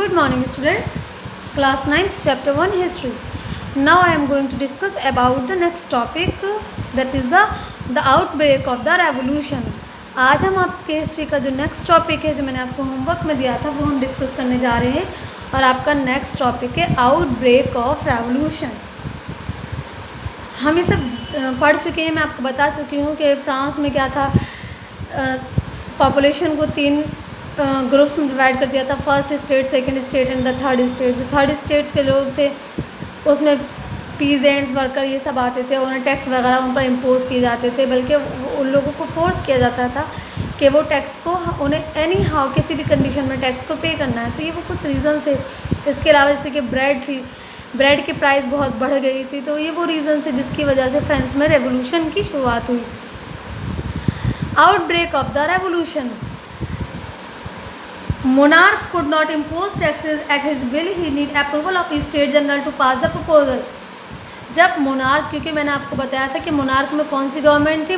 Good morning students. Class 9th chapter 1 history. Now I am going to discuss about the next topic, that is the outbreak of the revolution. आज हम आपके history का जो next topic है, जो मैंने आपको होमवर्क में दिया था, वो हम डिस्कस करने जा रहे हैं। और आपका नेक्स्ट टॉपिक है आउटब्रेक ऑफ रेवोल्यूशन। हम ये सब पढ़ चुके हैं, मैं आपको बता चुकी हूँ कि फ्रांस में क्या था। पॉपुलेशन को 3 ग्रुप्स में डिवाइड कर दिया था, first state, second state and the third state. जो थर्ड स्टेट के लोग थे उसमें पीजेंट्स, वर्कर, ये सब आते थे। उन्हें टैक्स वगैरह उन पर इम्पोज किए जाते थे, बल्कि उन लोगों को फोर्स किया जाता था कि वो टैक्स को उन्हें एनी हाउ किसी भी कंडीशन में टैक्स को पे करना है। तो ये वो कुछ रीज़न थे। इसके अलावा जैसे कि ब्रेड थी, ब्रेड की प्राइस बहुत बढ़ गई थी। तो ये वो रीज़न थे जिसकी वजह से फ्रांस में रेवोल्यूशन की शुरुआत हुई। Outbreak of the revolution. Monarch could not impose taxes at his will. He need approval of his State General to pass the proposal. जब मोनार्क, क्योंकि मैंने आपको बताया था कि मोनार्क में कौन सी गवर्नमेंट थी,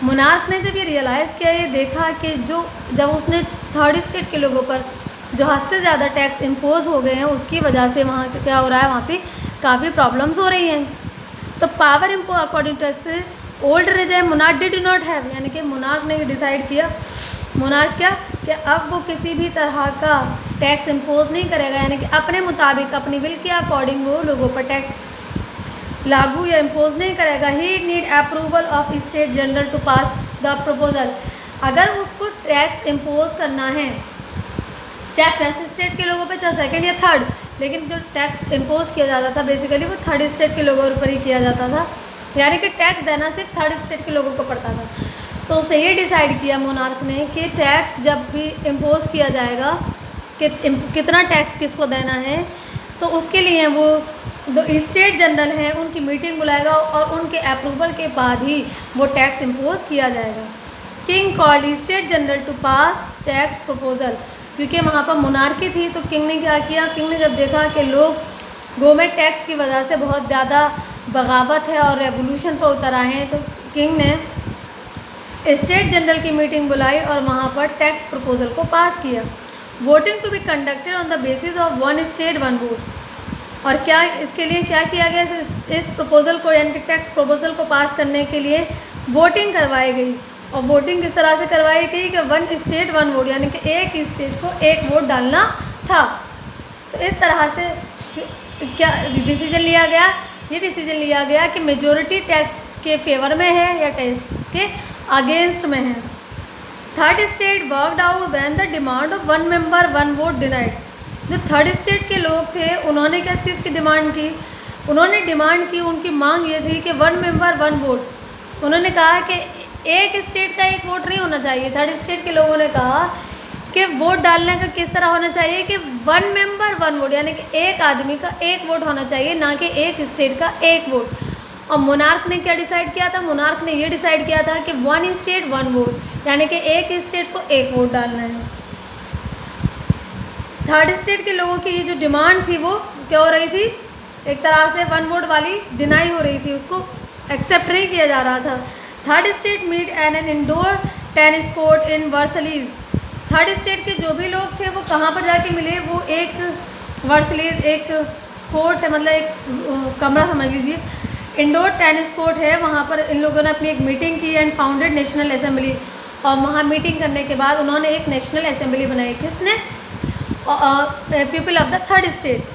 मोनार्क ने जब ये रियलाइज़ किया, ये देखा कि जब उसने थर्ड स्टेट के लोगों पर जो हद से ज़्यादा टैक्स इम्पोज हो गए हैं, उसकी वजह से वहाँ क्या हो रहा है, वहाँ पे काफ़ी प्रॉब्लम्स हो रही हैं। तो पावर इम्पो according tax old regime monarch did not have, यानी कि मोनार्क ने डिसाइड किया, मोनार्क क्या कि अब वो किसी भी तरह का टैक्स इम्पोज नहीं करेगा, यानी कि अपने मुताबिक, अपनी विल के अकॉर्डिंग वो लोगों पर टैक्स लागू या इम्पोज नहीं करेगा। He need approval of state general to pass the proposal. अगर उसको टैक्स इम्पोज करना है, चाहे फर्स्ट स्टेट के लोगों पर, चाहे सेकंड या थर्ड, लेकिन जो टैक्स इम्पोज किया जाता था बेसिकली वो थर्ड स्टेट के लोगों पर ही किया जाता था, यानी कि टैक्स देना सिर्फ थर्ड स्टेट के लोगों को पड़ता था। तो उसने ये डिसाइड किया मोनार्क ने कि टैक्स जब भी इम्पोज किया जाएगा कि कितना टैक्स किसको देना है, तो उसके लिए वो जो स्टेट जनरल हैं उनकी मीटिंग बुलाएगा और उनके अप्रूवल के बाद ही वो टैक्स इम्पोज किया जाएगा। King called state general to pass tax proposal. क्योंकि वहाँ पर मोनार्की थी, तो किंग ने क्या किया, किंग ने जब देखा कि लोग गवर्नमेंट टैक्स की वजह से बहुत ज़्यादा बगावत है और रेवोल्यूशन पर उतर आए हैं, तो किंग ने स्टेट जनरल की मीटिंग बुलाई और वहाँ पर टैक्स प्रपोजल को पास किया। Voting to be conducted on the basis of 1 state 1 vote. और क्या इसके लिए क्या किया गया, इस प्रपोजल को, यानी कि टैक्स प्रपोजल को पास करने के लिए वोटिंग करवाई गई। और वोटिंग किस तरह से करवाई गई कि 1 स्टेट 1 वोट, यानी कि एक स्टेट को एक वोट डालना था। तो इस तरह से क्या डिसीजन लिया गया, ये डिसीजन लिया गया कि मेजॉरिटी टैक्स के फेवर में है या टैक्स के अगेंस्ट में है। Third state worked out when the demand of 1 member 1 vote denied. जो थर्ड स्टेट के लोग थे उन्होंने क्या चीज़ की डिमांड की, उन्होंने डिमांड की, उनकी मांग ये थी कि 1 मेंबर 1 वोट। उन्होंने कहा कि एक स्टेट का एक वोट नहीं होना चाहिए। थर्ड स्टेट के लोगों ने कहा कि वोट डालने का किस तरह होना चाहिए कि 1 मेंबर 1 वोट, यानी कि एक आदमी का एक वोट होना चाहिए, ना कि एक स्टेट का एक वोट। और मोनार्क ने क्या डिसाइड किया था, मोनार्क ने ये डिसाइड किया था कि 1 स्टेट 1 वोट, यानी कि एक स्टेट को एक वोट डालना है। थर्ड स्टेट के लोगों की ये जो डिमांड थी वो क्या हो रही थी, एक तरह से 1 वोट वाली डिनाई हो रही थी, उसको एक्सेप्ट नहीं किया जा रहा था। Third state meet an indoor tennis court in Versailles. Third state के जो भी लोग थे वो कहाँ पर जाके मिले, वो एक वर्सलीज एक कोर्ट है, मतलब एक कमरा समझ लीजिए, इंडोर टेनिस कोर्ट है, वहाँ पर इन लोगों ने अपनी एक मीटिंग की एंड फाउंडेड नेशनल असेंबली। और वहाँ मीटिंग करने के बाद उन्होंने एक नेशनल असेंबली बनाई, किसने, people of the third state,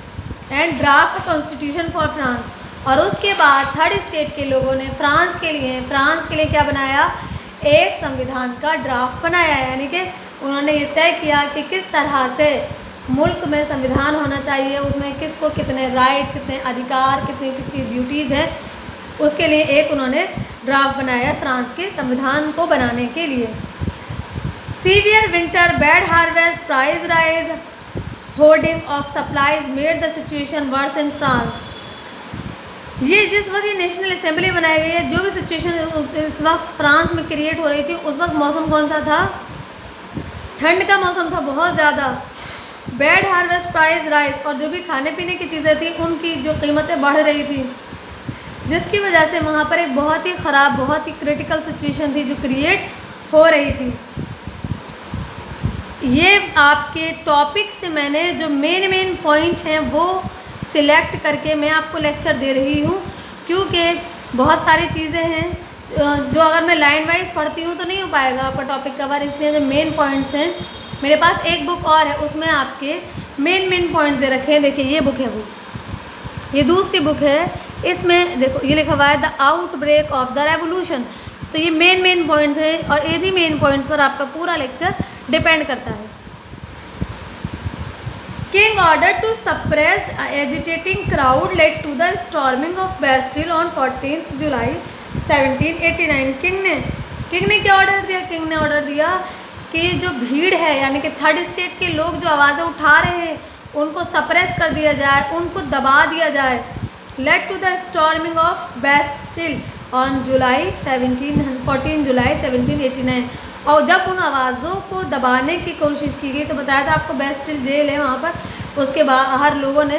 and draft constitution for France. और उसके बाद थर्ड स्टेट के लोगों ने फ्रांस के लिए क्या बनाया, एक संविधान का ड्राफ्ट बनाया, यानी कि उन्होंने ये तय किया कि किस तरह से मुल्क में संविधान होना चाहिए, उसमें किसको कितने राइट, कितने अधिकार, कितनी किसकी ड्यूटीज़ हैं, उसके लिए एक उन्होंने ड्राफ्ट बनाया फ्रांस के संविधान को बनाने के लिए। Severe winter, bad harvest, price rise, hoarding of supplies made the situation worse in France. ये जिस वक्त ये नेशनल असेंबली बनाई गई है, जो भी सिचुएशन इस वक्त फ्रांस में क्रिएट हो रही थी, उस वक्त मौसम कौन सा था, ठंड का मौसम था बहुत ज़्यादा। बैड हार्वेस्ट, प्राइस राइज, और जो भी खाने पीने की चीज़ें थी उनकी जो कीमतें बढ़ रही थी, जिसकी वजह से वहाँ पर एक बहुत ही ख़राब, बहुत ही क्रिटिकल सिचुएशन थी जो क्रिएट हो रही थी। ये आपके टॉपिक से मैंने जो मेन पॉइंट हैं वो सिलेक्ट करके मैं आपको लेक्चर दे रही हूँ, क्योंकि बहुत सारी चीज़ें हैं जो अगर मैं लाइन वाइज पढ़ती हूँ तो नहीं हो पाएगा आपका टॉपिक कवर। इसलिए जो मेन पॉइंट्स हैं, मेरे पास एक बुक और है उसमें आपके मेन पॉइंट्स दे रखे हैं। देखिए ये बुक है, वो ये दूसरी बुक है, इसमें देखो ये लिखा हुआ है the outbreak of the revolution. तो ये मेन पॉइंट्स हैं और इन्हीं मेन पॉइंट्स पर आपका पूरा लेक्चर डिपेंड करता है। King order to suppress agitating crowd led to the storming of Bastille on 14 July 1789। King ने क्या ऑर्डर दिया? किंग ने ऑर्डर दिया कि जो भीड़ है यानी कि थर्ड स्टेट के लोग जो आवाज़ें उठा रहे हैं उनको सप्रेस कर दिया जाए, उनको दबा दिया जाए। Led to the storming of Bastille on 14 July 1789। और जब उन आवाज़ों को दबाने की कोशिश की गई तो बताया था आपको बेस्टिल जेल है वहाँ पर, उसके बाहर लोगों ने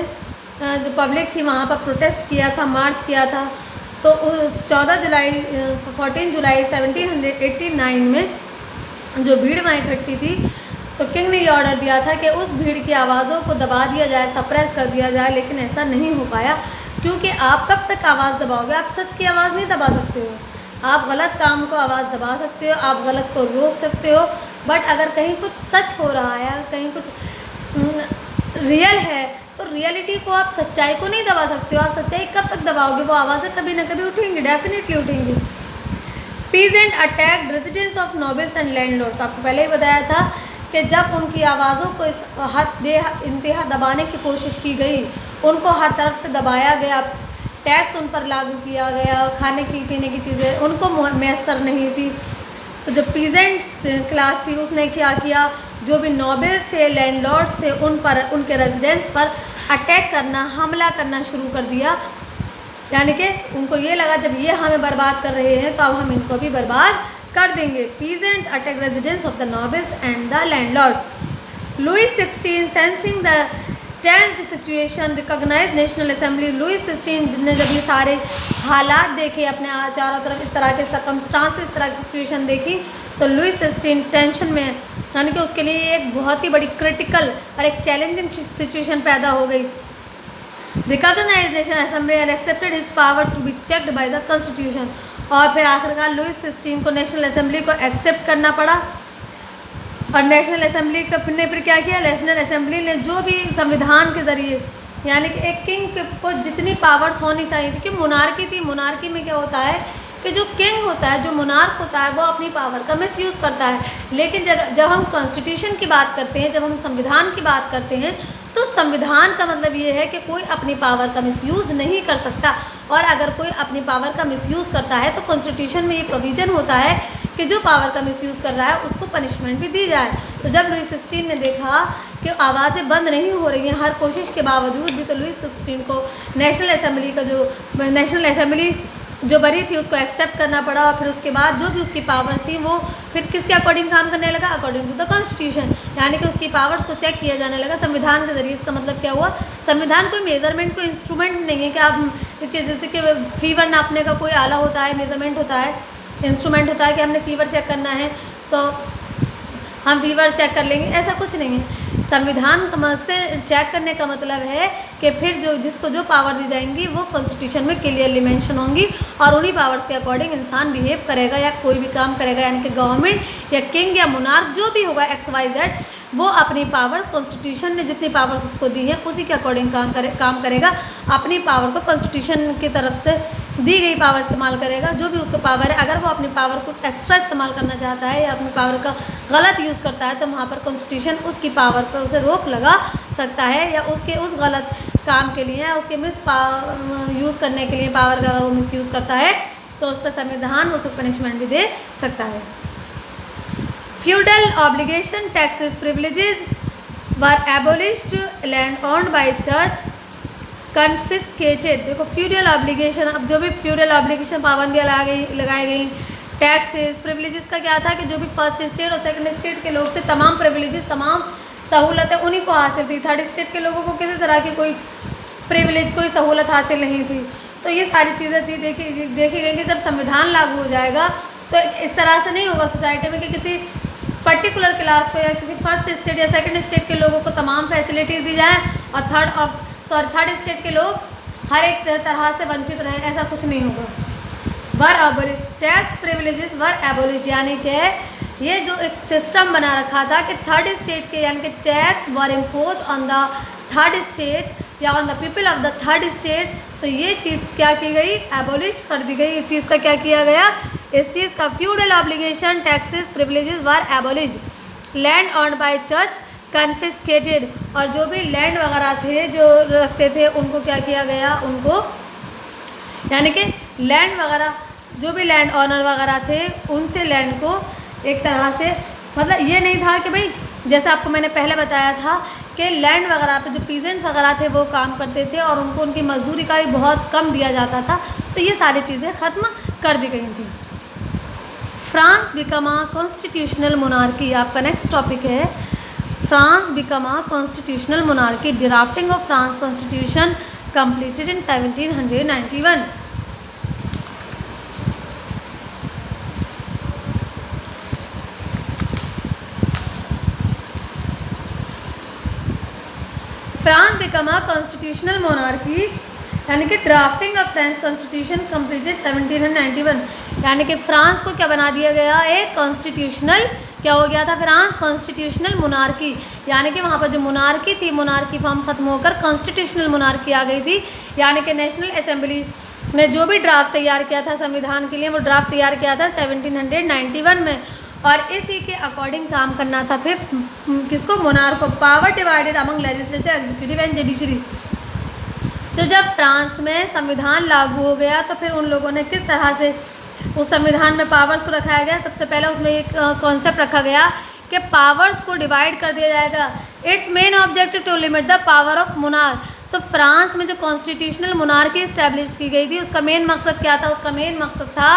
जो पब्लिक थी वहाँ पर प्रोटेस्ट किया था, मार्च किया था। तो 14 जुलाई 1789 में जो भीड़ वहाँ इकट्ठी थी तो किंग ने ये ऑर्डर दिया था कि उस भीड़ की आवाज़ों को दबा दिया जाए, सप्रेस कर दिया जाए। लेकिन ऐसा नहीं हो पाया, क्योंकि आप कब तक आवाज़ दबाओगे? आप सच की आवाज़ नहीं दबा सकते हो, आप गलत काम को आवाज़ दबा सकते हो, आप गलत को रोक सकते हो। बट अगर कहीं कुछ सच हो रहा है, कहीं कुछ रियल है, तो रियलिटी को आप, सच्चाई को नहीं दबा सकते हो। आप सच्चाई कब तक दबाओगे? वो आवाज़ें कभी ना कभी उठेंगी, डेफिनेटली उठेंगी। Peasant attacked residence of nobles and landlords. आपको पहले ही बताया था कि जब उनकी आवाज़ों को इस हद बेइंतहा दबाने की कोशिश की गई, उनको हर तरफ से दबाया गया, टैक्स उन पर लागू किया गया, खाने की पीने की चीज़ें उनको मैसर नहीं थी। तो जो पीजेंट क्लास थी उसने क्या किया? जो भी नोबल्स थे, लैंडलॉर्ड्स थे, उन पर, उनके रेजिडेंस पर अटैक करना, हमला करना शुरू कर दिया। यानी कि उनको ये लगा जब ये हमें बर्बाद कर रहे हैं तो अब हम इनको भी बर्बाद कर देंगे। Peasant attack residence of the nobles and the landlords. Louis 16 sensing the tensed situation recognize national assembly. Louis 16 ने जब ये सारे हालात देखे, अपने चारों तरफ इस तरह के सर्कमस्टांस, इस तरह की सिचुएशन देखी, तो लुई 16 टेंशन में, यानी कि उसके लिए एक बहुत ही बड़ी क्रिटिकल और एक चैलेंजिंग सिचुएशन पैदा हो गई। Recognize national assembly and accepted his power to be checked by the constitution. और फिर आखिरकार लुई 16 को नेशनल असेंबली को एक्सेप्ट करना पड़ा। और नेशनल असेंबली ने फिर क्या किया? नेशनल असेंबली ने जो भी संविधान के ज़रिए, यानी कि एक किंग को जितनी पावर्स होनी चाहिए, क्योंकि मोनार्की थी, मोनार्की में क्या होता है कि जो किंग होता है, जो मोनार्क होता है, वो अपनी पावर का मिसयूज़ करता है। लेकिन जब हम कॉन्स्टिट्यूशन की बात करते हैं, जब हम संविधान की बात करते हैं, तो संविधान का मतलब ये है कि कोई अपनी पावर का मिसयूज़ नहीं कर सकता। और अगर कोई अपनी पावर का मिसयूज़ करता है तो कॉन्स्टिट्यूशन में ये प्रोविज़न होता है कि जो पावर का मिसयूज़ कर रहा है उसको पनिशमेंट भी दी जाए। तो जब लुई 16 ने देखा कि आवाज़ें बंद नहीं हो रही हैं हर कोशिश के बावजूद भी, तो लुई 16 को नेशनल असेंबली का नेशनल असेंबली जो बनी थी उसको एक्सेप्ट करना पड़ा। और फिर उसके बाद जो भी उसकी पावर्स थी वो फिर किसके अकॉर्डिंग काम करने लगा? According to the constitution. यानी कि उसकी पावर्स को चेक किया जाने लगा संविधान के जरिए। इसका मतलब क्या हुआ? संविधान कोई मेजरमेंट, कोई इंस्ट्रूमेंट नहीं है कि आप इसके, जैसे कि फीवर नापने का कोई आला होता है, मेजरमेंट होता है, इंस्ट्रूमेंट होता है कि हमने फीवर चेक करना है तो हम फीवर चेक कर लेंगे, ऐसा कुछ नहीं है। संविधान से चेक करने का मतलब है कि फिर जिसको जो पावर दी जाएंगी वो कॉन्स्टिट्यूशन में क्लियरली मेंशन होंगी और उन्हीं पावर्स के अकॉर्डिंग इंसान बिहेव करेगा या कोई भी काम करेगा। यानी कि गवर्नमेंट या किंग या मोनार्क जो भी होगा XYZ, वो अपनी पावर्स, कॉन्स्टिट्यूशन ने जितनी पावर्स उसको दी हैं उसी के अकॉर्डिंग काम करेगा। अपनी पावर को कॉन्स्टिट्यूशन की तरफ से दी गई पावर इस्तेमाल करेगा। जो भी उसको पावर है, अगर वो अपनी पावर को एक्स्ट्रा इस्तेमाल करना चाहता है या अपनी पावर का गलत यूज़ करता है तो वहाँ पर कॉन्स्टिट्यूशन उसकी पावर पर उसे रोक लगा सकता है, या उसके उस गलत काम के लिए, उसके यूज़ करने के लिए पावर का अगर वो मिसयूज़ करता है तो उस पर संविधान उसको पनिशमेंट भी दे सकता है। Feudal obligation, taxes, privileges were abolished, land owned by church confiscated. देखो फ्यूडल ऑब्लिगेशन, अब जो भी फ्यूडल ऑब्लिगेशन पाबंदियाँ लगाई गई, टैक्सेस, प्रिविलेजेस का क्या था कि जो भी फर्स्ट स्टेट और सेकंड स्टेट के लोग थे, तमाम प्रिविलेजेस, तमाम सहूलतें उन्हीं को हासिल थी। थर्ड स्टेट के लोगों को किसी तरह की कोई प्रिविलेज, कोई सहूलत हासिल नहीं थी। तो ये सारी चीज़ें थी देखी गई कि जब संविधान लागू हो जाएगा तो इस तरह से नहीं होगा सोसाइटी में कि किसी पर्टिकुलर क्लास को या किसी फर्स्ट स्टेट या सेकंड स्टेट के लोगों को तमाम फैसिलिटीज़ दी जाए और थर्ड स्टेट के लोग हर एक तरह से वंचित रहें, ऐसा कुछ नहीं होगा। वर एबोलिश, टैक्स प्रिविलेजेस वर एबोलिश, यानी कि ये जो एक सिस्टम बना रखा था कि थर्ड स्टेट के यानी कि tax were impose on the third state या on the people of the third state, तो ये चीज़ क्या की गई, एबोलिश कर दी गई। इस चीज़ का क्या किया गया, इस चीज़ का feudal obligation, taxes, privileges were abolished. Land owned by church confiscated, और जो भी लैंड वगैरह थे जो रखते थे उनको क्या किया गया, उनको यानी कि लैंड वगैरह जो भी लैंड ऑनर वगैरह थे उनसे लैंड को एक तरह से, मतलब ये नहीं था कि भाई जैसे आपको मैंने पहले बताया था कि लैंड वगैरह पे जो पीजेंट्स वगैरह थे वो काम करते थे और उनको उनकी मजदूरी का भी बहुत कम दिया जाता था, तो ये सारी चीज़ें ख़त्म कर दी गई थी। France become a constitutional monarchy, आपका नेक्स्ट टॉपिक है France become a constitutional monarchy. Drafting of France constitution completed in 1791। France become a constitutional monarchy, यानी कि drafting of French constitution completed 1791, यानी कि फ्रांस को क्या बना दिया गया, एक कॉन्स्टिट्यूशनल क्या हो गया था, फ्रांस कॉन्स्टिट्यूशनल मोनार्की, यानी कि वहाँ पर जो मोनार्की थी, मोनार्की फॉर्म खत्म होकर कॉन्स्टिट्यूशनल मोनार्की आ गई थी। यानी कि नेशनल असेंबली ने जो भी ड्राफ्ट तैयार किया था संविधान के लिए, वो ड्राफ्ट तैयार किया था 1791 में, और इसी के अकॉर्डिंग काम करना था फिर किसको, मोनार्क को। Power divided among legislature, executive and judiciary. तो जब फ्रांस में संविधान लागू हो गया तो फिर उन लोगों ने किस तरह से उस संविधान में पावर्स को रखाया गया, सबसे पहले उसमें एक कॉन्सेप्ट रखा गया कि पावर्स को डिवाइड कर दिया जाएगा। Its main objective to limit the power of monarch. तो फ्रांस में जो कॉन्स्टिट्यूशनल मोनार्की इस्टेब्लिश की गई थी उसका मेन मकसद क्या था, उसका मेन मकसद था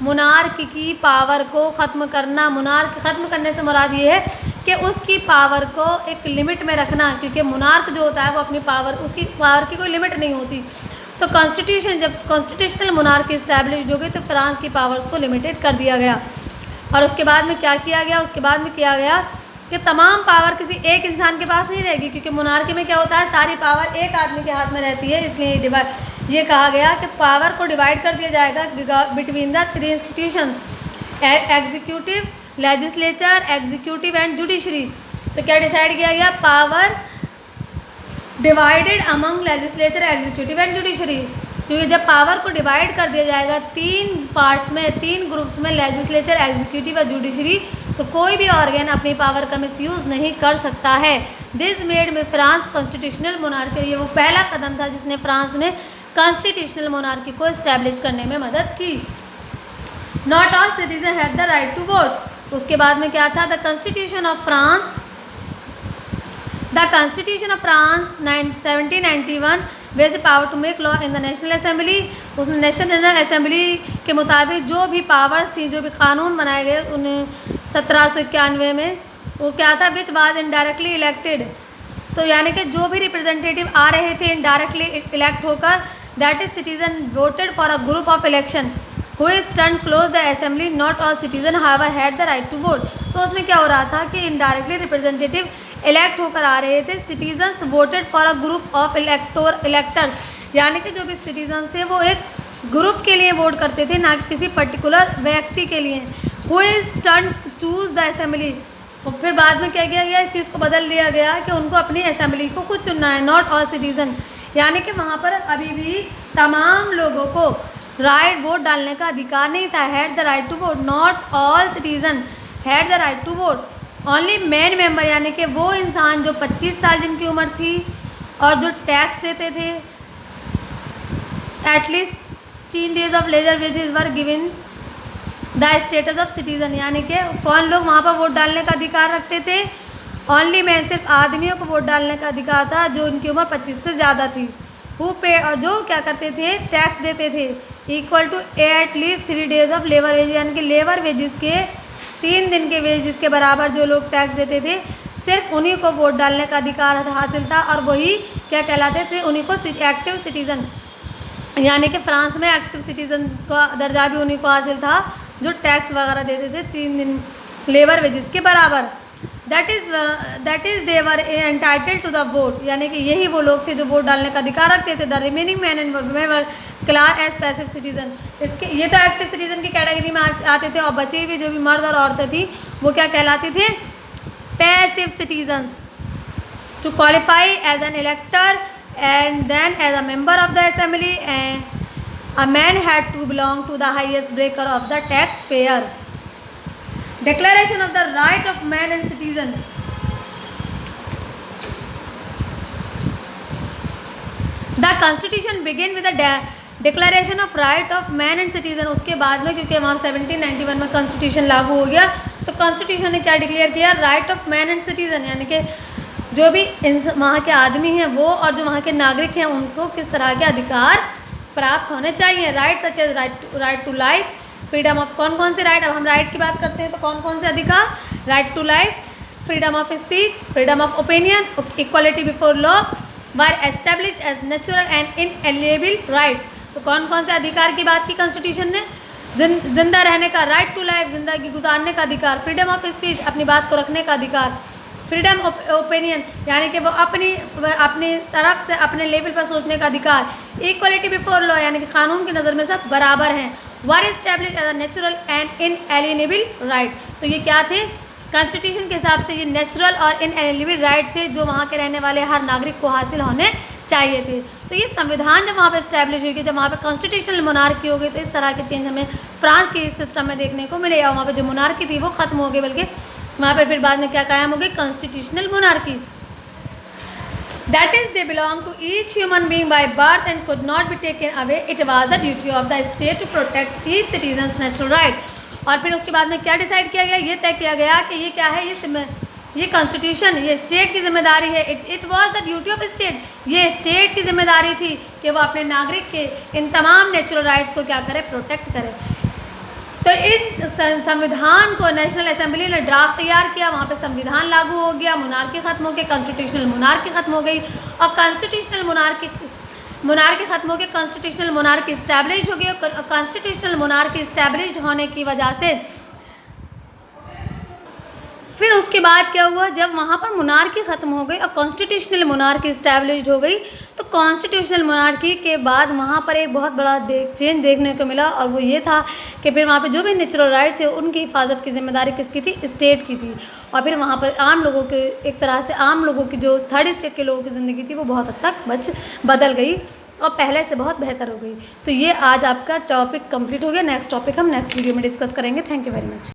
मोनार्क की पावर को ख़त्म करना। मोनार्क ख़त्म करने से मुराद ये है कि उसकी पावर को एक लिमिट में रखना, क्योंकि मोनार्क जो होता है वो अपनी पावर, उसकी पावर की कोई लिमिट नहीं होती। तो कॉन्स्टिट्यूशन जब कॉन्स्टिट्यूशनल मोनार्की इस्टेब्लिश हो गई तो फ्रांस की पावर्स को लिमिटेड कर दिया गया। और उसके बाद में क्या किया गया, उसके बाद में किया गया कि तमाम पावर किसी एक इंसान के पास नहीं रहेगी, क्योंकि मोनार्की में क्या होता है, सारी पावर एक आदमी के हाथ में रहती है। इसलिए ये कहा गया कि पावर को डिवाइड कर दिया जाएगा between the three institution, executive, legislature, executive and judiciary. तो क्या डिसाइड किया गया, power divided among legislature, executive and judiciary. क्योंकि जब पावर को डिवाइड कर दिया जाएगा तीन पार्ट्स में, तीन ग्रुप्स में, लेजिस्लेचर, एग्जीक्यूटिव और जुडिशरी, तो कोई भी ऑर्गन अपनी पावर का मिसयूज़ नहीं कर सकता है। दिस मेड में फ्रांस कॉन्स्टिट्यूशनल मोनार्की, ये वो पहला कदम था जिसने फ्रांस में कॉन्स्टिट्यूशनल मोनार्की को इस्टेब्लिश करने में मदद की। Not all citizen have the right to vote. उसके बाद में क्या था, द कॉन्स्टिट्यूशन ऑफ फ्रांस 1791 वेज power to make law in the national assembly. उसने नेशनल जनरल असेंबली के मुताबिक जो भी पावर्स थी, जो भी कानून बनाए गए उन 1791 में, वो क्या था, विच वाज इनडायरेक्टली इलेक्टेड। तो यानी कि जो भी रिप्रेजेंटेटिव आ रहे थे इनडायरेक्टली इलेक्ट होकर, that is citizen voted for a group of election who is turn close the assembly. Not all citizen however had the right to vote. तो उसमें क्या हो रहा था कि इनडायरेक्टली रिप्रेजेंटेटिव इलेक्ट होकर आ रहे थे, citizens voted for a group of electors, यानी कि जो भी सिटीजन थे वो एक ग्रुप के लिए वोट करते थे, ना कि किसी पर्टिकुलर व्यक्ति के लिए। Who is turn choose the assembly. और फिर बाद में क्या किया गया, इस चीज़ को बदल दिया गया कि उनको अपनी असेंबली को खुद चुनना है। नॉट ऑल सिटीजन, यानी कि वहाँ पर अभी भी तमाम लोगों को राइट वोट डालने का अधिकार नहीं था। Had the right to vote, not all citizen had the right to vote, only men member, यानी कि वो इंसान जो 25 साल जिनकी उम्र थी और जो टैक्स देते थे, at least 3 days of labour wages were given the status of citizen. यानी कि कौन लोग वहाँ पर वोट डालने का अधिकार रखते थे, ओनली मैन, सिर्फ आदमियों को वोट डालने का अधिकार था जो उनकी उम्र 25 से ज़्यादा थी। हु पे, और जो क्या करते थे, टैक्स देते थे, equal to at least 3 days of labour wage, यानी कि लेबर वेजेस के 3 दिन के वेजेस के बराबर जो लोग टैक्स देते थे, सिर्फ उन्हीं को वोट डालने का अधिकार हासिल था, और वही क्या कहलाते थे, उन्हीं को एक्टिव सिटीज़न, यानी कि फ्रांस में एक्टिव सिटीज़न का दर्जा भी उन्हीं को हासिल था जो टैक्स वगैरह देते थे 3 दिन लेबर वेजेस के बराबर। That is they were entitled to the vote, यानी कि यही वो लोग थे जो वोट डालने का अधिकार रखते थे। The remaining man and women were class as passive citizen, इसके ये तो एक्टिव सिटीजन की कैटेगरी में आते थे, और बचे हुए जो भी मर्द और औरतें थी वो क्या कहलाती थे, passive citizens. To qualify as an elector and then as a member of the assembly and a man had to belong to the highest breaker of the taxpayer. Declaration of the right of man and citizen. The constitution begin with the declaration of right of man and citizen। उसके बाद में क्योंकि वहाँ 1791 में constitution लागू हो गया, तो कॉन्स्टिट्यूशन ने क्या डिक्लेयर किया, right of man and citizen, यानी कि जो भी वहाँ के आदमी हैं वो और जो वहाँ के नागरिक हैं उनको किस तरह के अधिकार प्राप्त होने चाहिए। Right such as right to life, freedom of, कौन कौन से राइट, अब हम राइट की बात करते हैं तो कौन कौन से अधिकार, right to life, freedom of speech, freedom of opinion, equality before law were established as natural and inalienable right. तो कौन कौन से अधिकार की बात की कॉन्स्टिट्यूशन ने, जिंदा रहने का राइट टू लाइफ, जिंदगी गुजारने का अधिकार, फ्रीडम ऑफ स्पीच, अपनी बात को रखने का अधिकार, फ्रीडम ऑफ ओपिनियन यानी कि वो अपनी तरफ से अपने लेवल पर सोचने का अधिकार, इक्वलिटी बिफोर लॉ यानी कि कानून की नज़र में सब बराबर हैं, were establish as a natural and inalienable right. तो ये क्या थे, कॉन्स्टिट्यूशन के हिसाब से ये नेचुरल और इनएलिएनेबल राइट थे जो वहाँ के रहने वाले हर नागरिक को हासिल होने चाहिए थे। तो ये संविधान जब वहाँ पे इस्टेब्लिश हुई, जब वहाँ पे कॉन्स्टिट्यूशनल मोनार्की हो गई, तो इस तरह के चेंज हमें फ्रांस के सिस्टम में देखने को मिले, और वहाँ पे जो मोनार्की थी वो ख़त्म हो गई, बल्कि वहाँ पर फिर बाद में क्या कायम हो गई, constitutional monarchy. That is they belong to each human being by birth and could not be taken away, it was the duty of the state to protect these citizens natural right. और फिर उसके बाद में क्या decide किया गया, ये तय किया गया कि ये क्या है, ये कॉन्स्टिट्यूशन ये स्टेट की जिम्मेदारी है, it was the duty of state, ये स्टेट की जिम्मेदारी थी कि वो अपने नागरिक के इन तमाम नेचुरल राइट्स को क्या करे, प्रोटेक्ट करे। तो इन संविधान को नेशनल असेंबली ने ड्राफ्ट तैयार किया, वहाँ पे संविधान लागू हो गया, मोनार्की खत्म हो गई, कॉन्स्टिट्यूशनल मोनार्की खत्म हो गई, और कॉन्स्टिट्यूशनल मोनार्की खत्म हो गई, कॉन्स्टिट्यूशनल मोनार्की इस्टेब्लिश हो गई। कॉन्स्टिट्यूशनल मोनार्की इस्टेब्लिश होने की वजह से फिर उसके बाद क्या हुआ, जब वहाँ पर मोनार्की ख़त्म हो गई और कॉन्स्टिट्यूशनल मोनार्की इस्टेब्लिश्ड हो गई, तो कॉन्स्टिट्यूशनल मोनार्की के बाद वहाँ पर एक बहुत बड़ा चेंज देखने को मिला, और वो ये था कि फिर वहाँ पे जो भी नेचुरल राइट्स थे उनकी हिफाजत की जिम्मेदारी किसकी थी, स्टेट की थी। और फिर वहाँ पर आम लोगों के, एक तरह से आम लोगों की जो थर्ड स्टेट के लोगों की ज़िंदगी थी वो बहुत हद तक बदल गई और पहले से बहुत बेहतर हो गई। तो ये आज आपका टॉपिक कंप्लीट हो गया। नेक्स्ट टॉपिक हम नेक्स्ट वीडियो में डिस्कस करेंगे। Thank you very much.